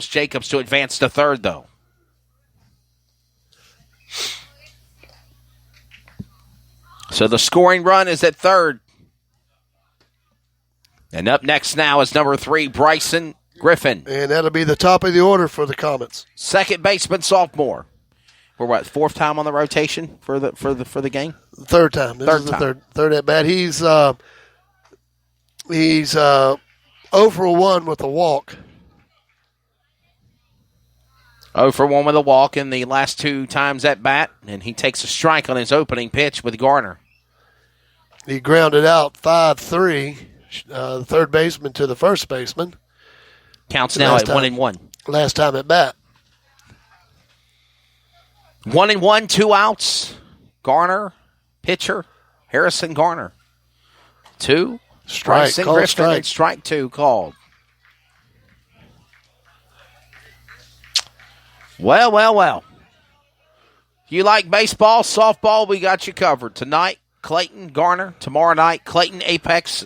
Jacobs to advance to third, though. So the scoring run is at third. And up next now is number 3, Bryson Griffin. And that'll be the top of the order for the Comets. Second baseman, sophomore. For what, fourth time on the rotation for the game? Third time. This is the third at bat. He's 0 for 1 with a walk. 0 for 1 with a walk in the last 2 times at bat, and he takes a strike on his opening pitch with Garner. He grounded out 5-3, the third baseman to the first baseman. Counts now at 1-1. Last time at bat. 1-1, 2 outs. Garner, pitcher, Harrison Garner. 2. Strike, Bryson Griffin, and strike 2 called. Well. You like baseball, softball, we got you covered. Tonight, Clayton, Garner. Tomorrow night, Clayton, Apex.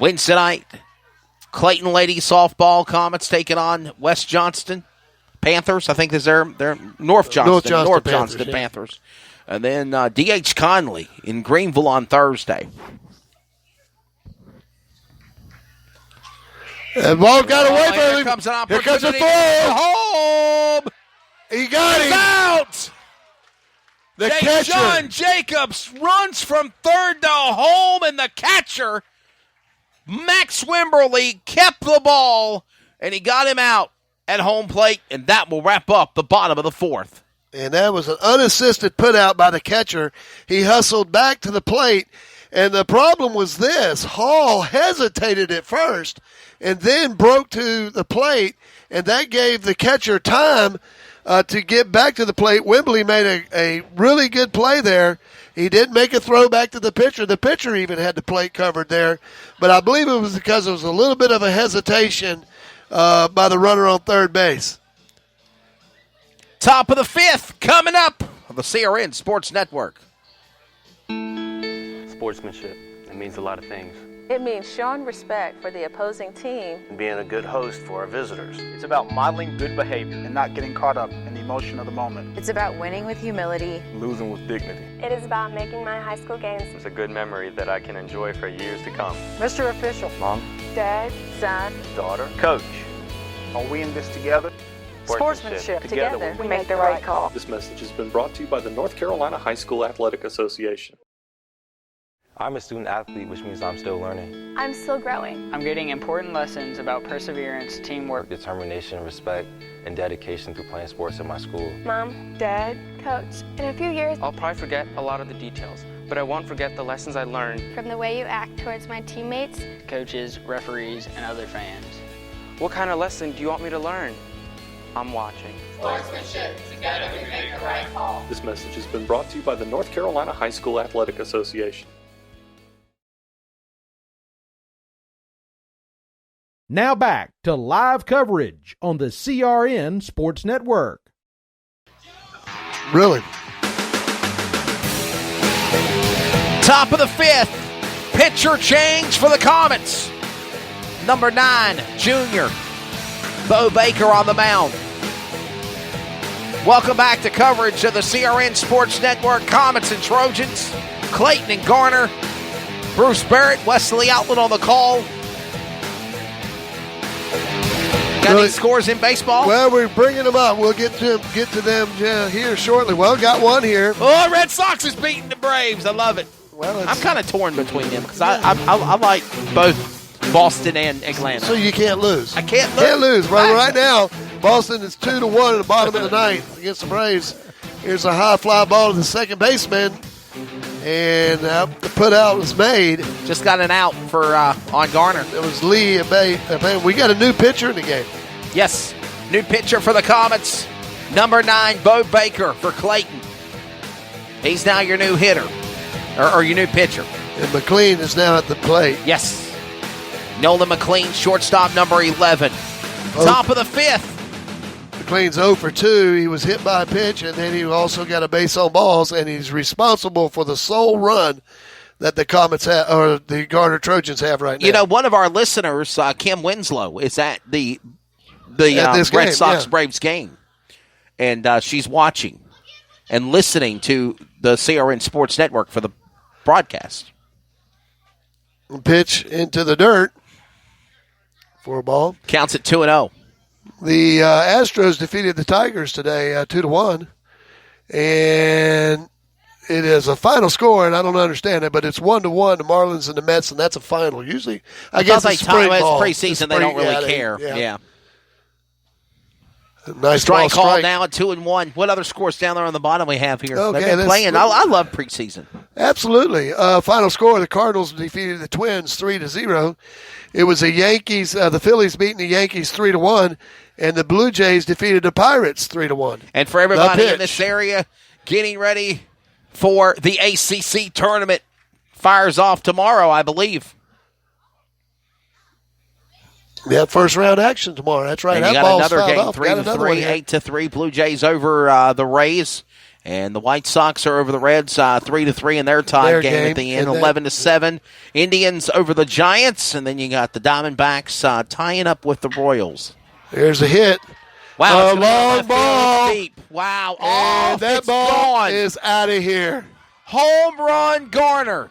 Wednesday night, Clayton ladies softball. Comets taking on West Johnston Panthers. I think is their North Johnston Panthers. And then D.H. Conley in Greenville on Thursday. And ball got away from him. Here comes an opportunity. Here comes a throw. Home. He got him. Out. The catcher. John Jacobs runs from third to home, and the catcher, Max Wimberly, kept the ball, and he got him out at home plate, and that will wrap up the bottom of the fourth. And that was an unassisted put out by the catcher. He hustled back to the plate, and the problem was this. Hall hesitated at first and then broke to the plate, and that gave the catcher time to get back to the plate. Wembley made a really good play there. He didn't make a throw back to the pitcher. The pitcher even had the plate covered there. But I believe it was because it was a little bit of a hesitation by the runner on third base. Top of the fifth coming up on the CRN Sports Network. Sportsmanship. It means a lot of things. It means showing respect for the opposing team And being a good host for our visitors. It's about modeling good behavior and not getting caught up in the emotion of the moment. It's about winning with humility. Losing with dignity. It is about making my high school games. It's a good memory that I can enjoy for years to come. Mr. Official. Mom. Dad, son, daughter. Coach. Are we in this together? Sportsmanship. Together we make the right call. This message has been brought to you by the North Carolina High School Athletic Association. I'm a student athlete, which means I'm still learning. I'm still growing. I'm getting important lessons about perseverance, teamwork, determination, respect, and dedication through playing sports at my school. Mom, Dad, Coach, in a few years, I'll probably forget a lot of the details, but I won't forget the lessons I learned from the way you act towards my teammates, coaches, referees, and other fans. What kind of lesson do you want me to learn? I'm watching. Sportsmanship. Together we make the right call. This message has been brought to you by the North Carolina High School Athletic Association. Now back to live coverage on the CRN Sports Network. Really? Top of the fifth. Pitcher change for the Comets. Number 9, junior, Bo Baker on the mound. Welcome back to coverage of the CRN Sports Network. Comets and Trojans. Clayton and Garner. Bruce Barrett, Wesley Outlet on the call. Got any scores in baseball? Well, we're bringing them up. We'll get to them here shortly. Well, got one here. Oh, Red Sox is beating the Braves. I love it. Well, I'm kind of torn between them because I like both Boston and Atlanta. So you can't lose. I can't lose. Can't lose. Right now, Boston is 2-1 in the bottom of the ninth against the Braves. Here's a high fly ball to the second baseman. And the put out was made. Just got an out for on Garner. It was Lee at bay. We got a new pitcher in the game. Yes, new pitcher for the Comets. Number 9, Bo Baker for Clayton. He's now your new hitter, or your new pitcher. And McLean is now at the plate. Yes. Nolan McLean, shortstop, number 11. Top of the fifth. McLean's 0 for 2. He was hit by a pitch, and then he also got a base on balls, and he's responsible for the sole run that the Comets have, or the Garner Trojans have right now. You know, one of our listeners, Kim Winslow, is at the the game, Red Sox Braves game, and she's watching and listening to the CRN Sports Network for the broadcast. Pitch into the dirt for a ball. Counts at 2-0. The Astros defeated the Tigers today 2-1, and it is a final score, and I don't understand it, but it's 1-1, the Marlins and the Mets, and that's a final. Usually, I guess it's spring ball. It's preseason. They don't really care. Yeah. Nice strike ball, call now at 2-1. What other scores down there on the bottom we have here? Okay, They've been playing. I love preseason. Absolutely. Final score: the Cardinals defeated the Twins 3-0. It was the Yankees, the Phillies beating the Yankees 3-1, and the Blue Jays defeated the Pirates 3-1. And for everybody in this area getting ready for the ACC tournament, fires off tomorrow, I believe. Yeah, first round action tomorrow. That's right. And you got another game, 3-3, 8-3. Blue Jays over the Rays, and the White Sox are over the Reds, 3-3 in their tie game at the end, 11-7. Indians over the Giants, and then you got the Diamondbacks tying up with the Royals. There's a hit. Wow, a long ball. Deep. Wow, and that ball is out of here. Home run, Garner.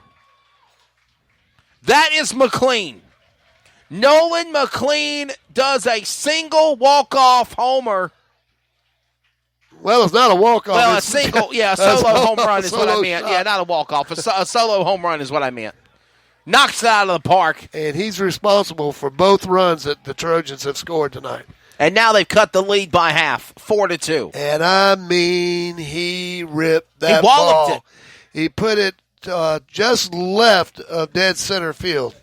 That is McLean. Nolan McLean does a single walk-off homer. Well, it's not a walk-off. Well, a solo home run is what I meant. Shot. Yeah, not a walk-off. A solo home run is what I meant. Knocks it out of the park. And he's responsible for both runs that the Trojans have scored tonight. And now they've cut the lead by half, 4-2. And I mean, he ripped that ball. It. He put it just left of dead center field.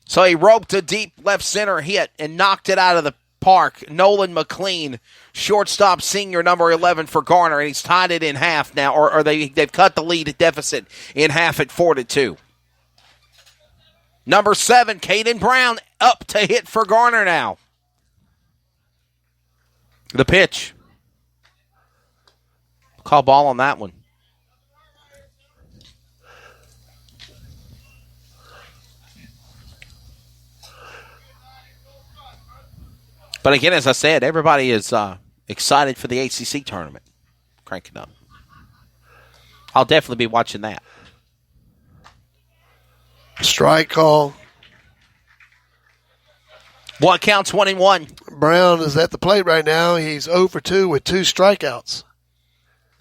So he roped a deep left center hit and knocked it out of the park. Nolan McLean, shortstop senior, number 11 for Garner, and he's tied it in half now, or they've cut the lead deficit in half at 4-2. Number 7, Caden Brown, up to hit for Garner now. The pitch. Call ball on that one. But again, as I said, everybody is excited for the ACC tournament. Cranking up. I'll definitely be watching that. Strike call. What counts 1-1? Brown is at the plate right now. He's 0 for 2 with 2 strikeouts. How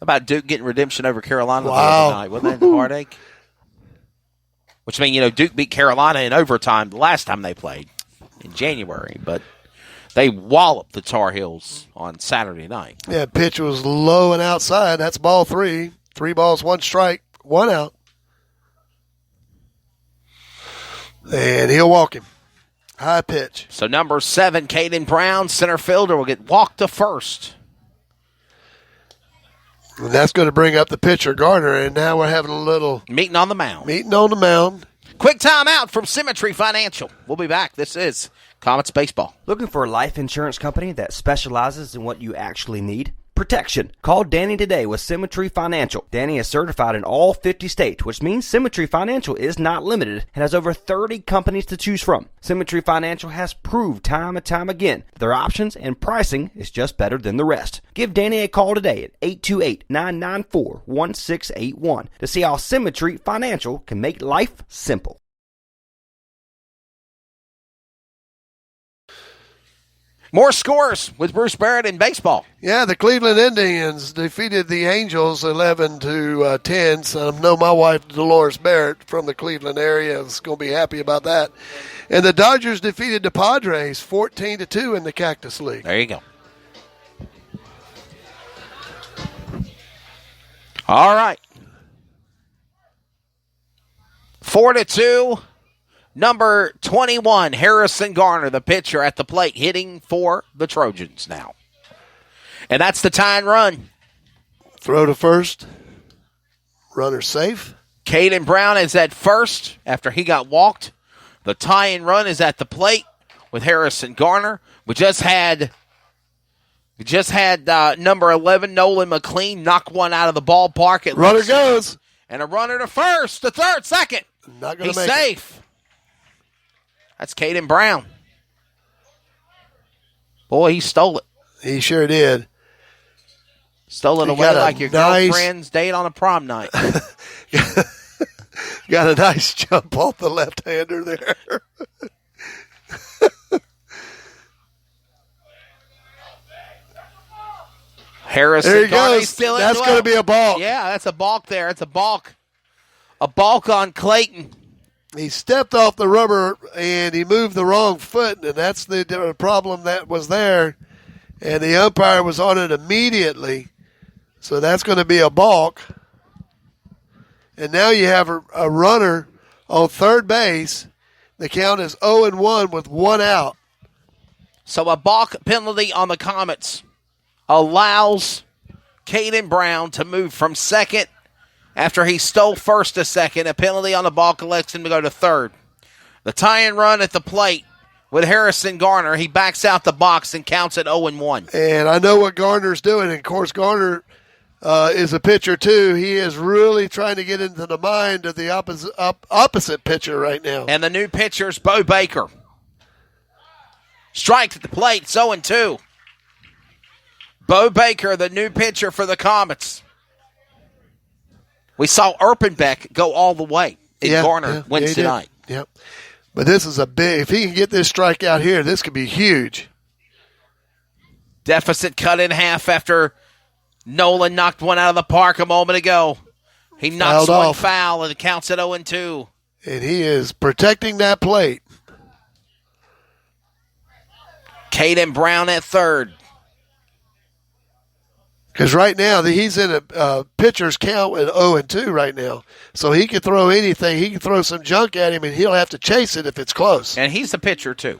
about Duke getting redemption over Carolina the other night? Wasn't that a heartache? Which means, Duke beat Carolina in overtime the last time they played in January, but they walloped the Tar Heels on Saturday night. Yeah, pitch was low and outside. That's ball 3. 3 balls, 1 strike, 1 out. And he'll walk him. High pitch. So number 7, Caden Brown, center fielder, will get walked to first. And that's going to bring up the pitcher, Garner, and now we're having a little meeting on the mound. Quick timeout from Symmetry Financial. We'll be back. This is Comets Baseball. Looking for a life insurance company that specializes in what you actually need? Protection. Call Danny today with Symmetry Financial. Danny is certified in all 50 states, which means Symmetry Financial is not limited and has over 30 companies to choose from. Symmetry Financial has proved time and time again their options and pricing is just better than the rest. Give Danny a call today at 828-994-1681 to see how Symmetry Financial can make life simple. More scores with Bruce Barrett in baseball. Yeah, the Cleveland Indians defeated the Angels 11-10. So I know my wife, Dolores Barrett, from the Cleveland area, is going to be happy about that. And the Dodgers defeated the Padres 14-2 in the Cactus League. There you go. All right. 4-2. Number 21, Harrison Garner, the pitcher at the plate, hitting for the Trojans now. And that's the tying run. Throw to first. Runner safe. Caden Brown is at first after he got walked. The tying run is at the plate with Harrison Garner. We just had number 11, Nolan McLean, knock one out of the ballpark. Runner goes. And a runner to first, to third, second. Not going to He's make safe. That's Caden Brown. Boy, he stole it. He sure did. Stole it away like your girlfriend's date on a prom night. Got a nice jump off the left-hander there. Harrison. There he goes. That's going to be a balk. Yeah, that's a balk there. It's a balk. A balk on Clayton. He stepped off the rubber and he moved the wrong foot, and that's the problem that was there. And the umpire was on it immediately. So that's going to be a balk. And now you have a runner on third base. The count is 0-1 with one out. So a balk penalty on the Comets allows Caden Brown to move from second after he stole first to second. A penalty on the balk lets him to go to third. The tie-in run at the plate with Harrison Garner. He backs out the box and counts at 0-1. And I know what Garner's doing. And, of course, Garner is a pitcher, too. He is really trying to get into the mind of the opposite pitcher right now. And the new pitcher's Bo Baker. Strike at the plate. It's 0-2. Bo Baker, the new pitcher for the Comets. We saw Erpenbeck go all the way in Garner Wednesday night. Yep. But this is a big – if he can get this strikeout here, this could be huge. Deficit cut in half after Nolan knocked one out of the park a moment ago. He knocks one foul, and it counts at 0-2. And he is protecting that plate. Caden Brown at third. Because right now, he's in a pitcher's count at 0-2 right now. So he can throw anything. He can throw some junk at him, and he'll have to chase it if it's close. And he's the pitcher, too.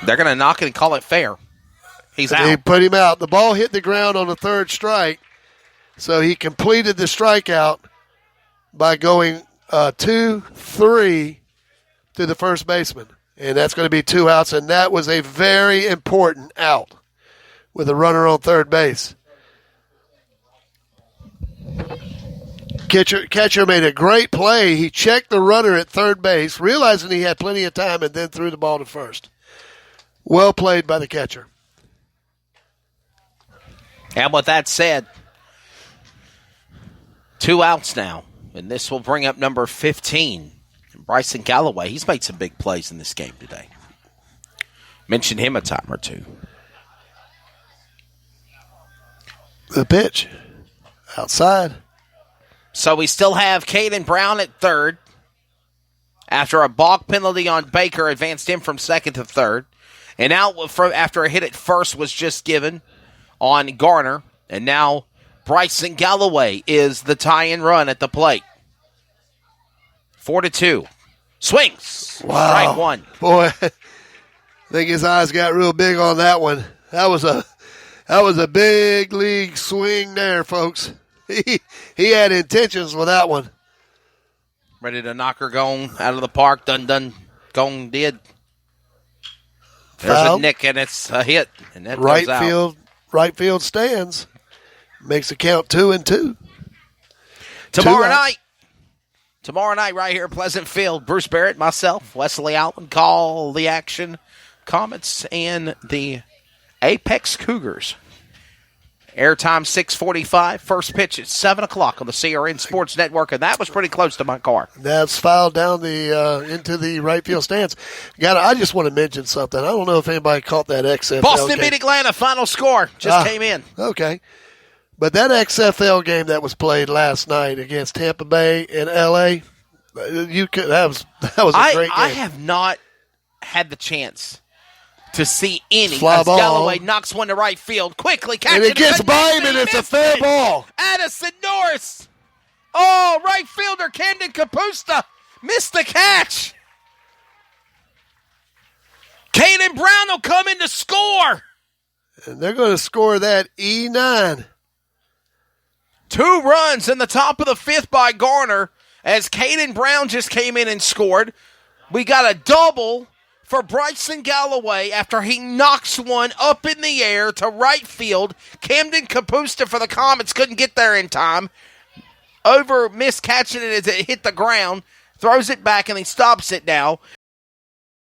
They're going to knock it and call it fair. He's out. They put him out. The ball hit the ground on the third strike, so he completed the strikeout by going 2-3 to the first baseman. And that's going to be 2 outs, and that was a very important out with a runner on third base. Catcher made a great play. He checked the runner at third base, realizing he had plenty of time, and then threw the ball to first. Well played by the catcher. And with that said, 2 outs now, and this will bring up number 15. Bryson Galloway, he's made some big plays in this game today. Mention him a time or two. The pitch. Outside. So we still have Caden Brown at third. After a balk penalty on Baker, advanced him from second to third. And out after a hit at first was just given on Garner. And now Bryson Galloway is the tie-in run at the plate. 4-2. Swings. Wow. Strike one. Boy, I think his eyes got real big on that one. That was a big league swing there, folks. He had intentions with that one. Ready to knock her gone out of the park. Done. Gone did. There's Foul. a nick, and it's a hit. And that Right goes out. field. Right field stands. Makes the count 2-2. Tomorrow night right here at Pleasant Field, Bruce Barrett, myself, Wesley Allen call the action. Comets and the Apex Cougars. Airtime 6:45. First pitch at 7 o'clock on the CRN Sports Network, and that was pretty close to my car. That's fouled down into the right field stands. I just want to mention something. I don't know if anybody caught that XFL Boston game. beat Atlanta. Final score just came in. Okay. But that XFL game that was played last night against Tampa Bay and LA, that was a great game. I have not had the chance to see any. Fly as ball. Galloway knocks one to right field quickly, catches And it gets by him, and it's a fair ball. Addison Norris. Oh, right fielder Camden Kapusta missed the catch. Caden Brown will come in to score. And they're going to score that E9. 2 runs in the top of the 5th by Garner as Caden Brown just came in and scored. We got a double for Bryson Galloway after he knocks one up in the air to right field. Camden Kapusta for the Comets couldn't get there in time. Missed catching it as it hit the ground. throws it back, and he stops it now.